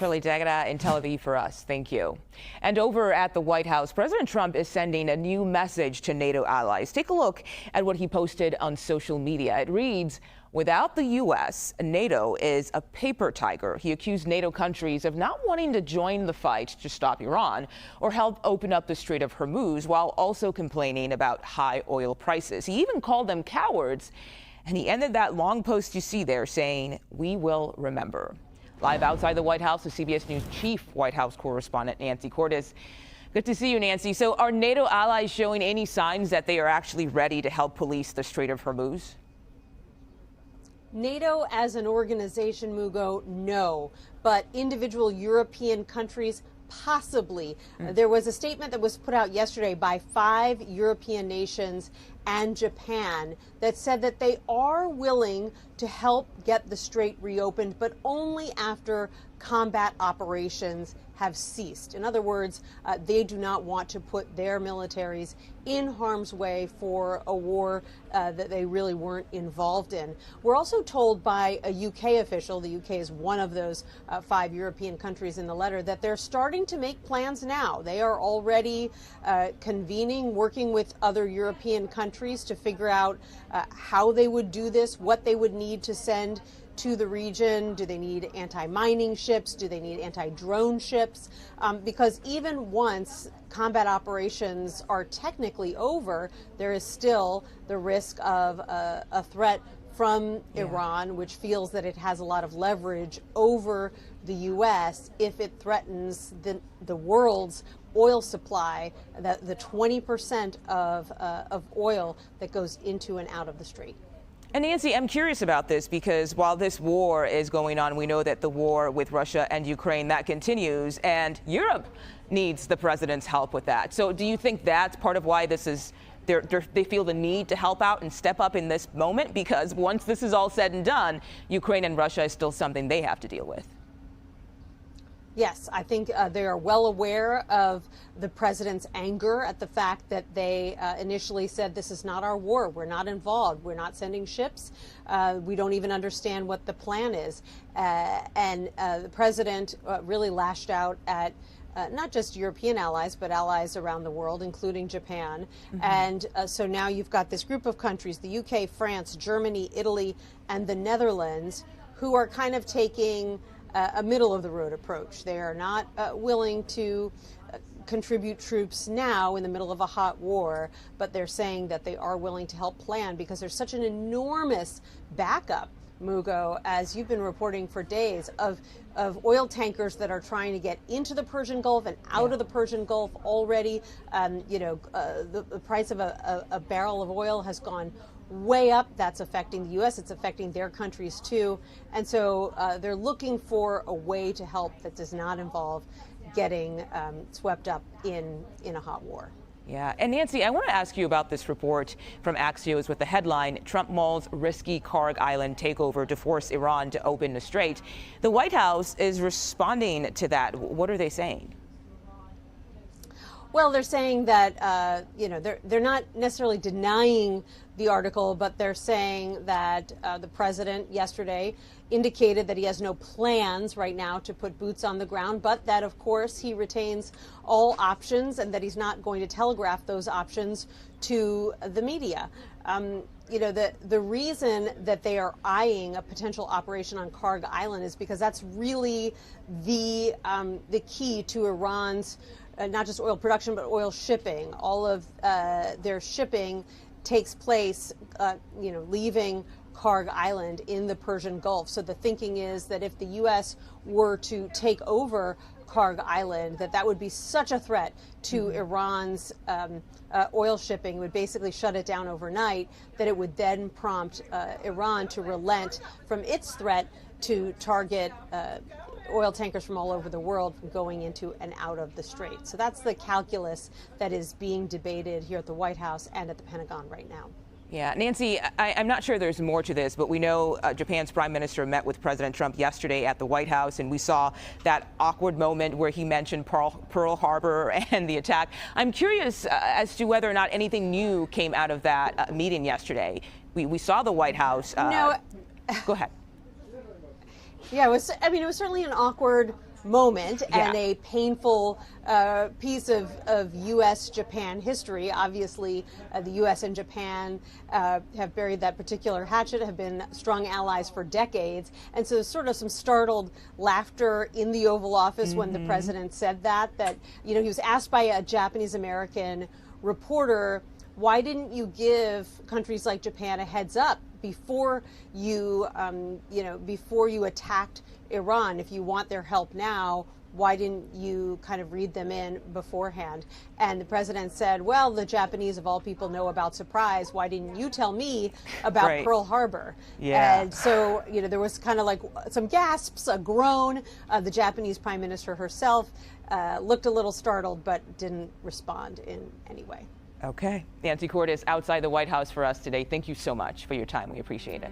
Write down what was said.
Charlie Dagada in Tel Aviv for us. Thank you. And over at the White House, President Trump is sending a new message to NATO allies. Take a look at what he posted on social media. It reads, "Without the U.S., NATO is a paper tiger." He accused NATO countries of not wanting to join the fight to stop Iran or help open up the Strait of Hormuz, while also complaining about high oil prices. He even called them cowards, and he ended that long post you see there saying, "We will remember." Live outside the White House, the CBS News chief White House correspondent Nancy Cordes. Good to see you, Nancy. So are NATO allies showing any signs that they are actually ready to help police the Strait of Hormuz? NATO as an organization, Mugo, no, but individual European countries, possibly. There was a statement that was put out yesterday by 5 European nations and Japan that said that they are willing to help get the strait reopened, but only after combat operations have ceased. In other words, they do not want to put their militaries in harm's way for a war that they really weren't involved in. We're also told by a UK official, the UK is one of those 5 European countries in the letter, that they're starting to make plans now. They are already convening, working with other European countries to figure out how they would do this, what they would need to send to the region. Do they need anti-mining ships? Do they need anti-drone ships? Because even once combat operations are technically over, there is still the risk of a threat from Iran, which feels that it has a lot of leverage over the U.S. if it threatens the world's oil supply, the 20% of oil that goes into and out of the strait. And Nancy, I'm curious about this because while this war is going on, we know that the war with Russia and Ukraine, that continues, and Europe needs the president's help with that. So do you think that's part of why this is, they feel the need to help out and step up in this moment? Because once this is all said and done, Ukraine and Russia is still something they have to deal with. Yes, I think they are well aware of the president's anger at the fact that they initially said, this is not our war. We're not involved. We're not sending ships. We don't even understand what the plan is. And the president really lashed out at not just European allies, but allies around the world, including Japan. And so now you've got this group of countries, the UK, France, Germany, Italy, and the Netherlands, who are kind of taking a middle-of-the-road approach. They are not willing to contribute troops now in the middle of a hot war, but they're saying that they are willing to help plan because there's such an enormous backup, Mugo, as you've been reporting for days, of oil tankers that are trying to get into the Persian Gulf and out of the Persian Gulf already. The price of a barrel of oil has gone way up. That's affecting the U.S. It's affecting their countries too. And so they're looking for a way to help that does not involve getting swept up in a hot war. Yeah. And Nancy, I want to ask you about this report from Axios with the headline, "Trump mulls risky Karg Island takeover to force Iran to open the strait." The White House is responding to that. What are they saying? Well, they're saying that, they're not necessarily denying the article, but they're saying that the president yesterday indicated that he has no plans right now to put boots on the ground, but that, of course, he retains all options and that he's not going to telegraph those options to the media. The reason that they are eyeing a potential operation on Karg Island is because that's really the key to Iran's not just oil production, but oil shipping. All of their shipping takes place, leaving Karg Island in the Persian Gulf. So the thinking is that if the U.S. were to take over Karg Island, that would be such a threat to Iran's oil shipping, would basically shut it down overnight, that it would then prompt Iran to relent from its threat to target oil tankers from all over the world from going into and out of the strait. So that's the calculus that is being debated here at the White House and at the Pentagon right now. Yeah, Nancy, I'm not sure there's more to this, but we know Japan's prime minister met with President Trump yesterday at the White House, and we saw that awkward moment where he mentioned Pearl Harbor and the attack. I'm curious as to whether or not anything new came out of that meeting yesterday. We saw the White House. No. Go ahead. Yeah, it was certainly an awkward moment and Yeah. a painful piece of U.S.-Japan history. Obviously, the U.S. and Japan have buried that particular hatchet, have been strong allies for decades. And so sort of some startled laughter in the Oval Office when the president said that, he was asked by a Japanese-American reporter, why didn't you give countries like Japan a heads up before you attacked Iran? If you want their help now, why didn't you kind of read them in beforehand? And the president said, well, the Japanese of all people know about surprise. Why didn't you tell me about Right. Pearl Harbor? Yeah. And so, there was kind of like some gasps, a groan. The Japanese prime minister herself looked a little startled, but didn't respond in any way. Okay. Nancy Cordes outside the White House for us today. Thank you so much for your time. We appreciate it.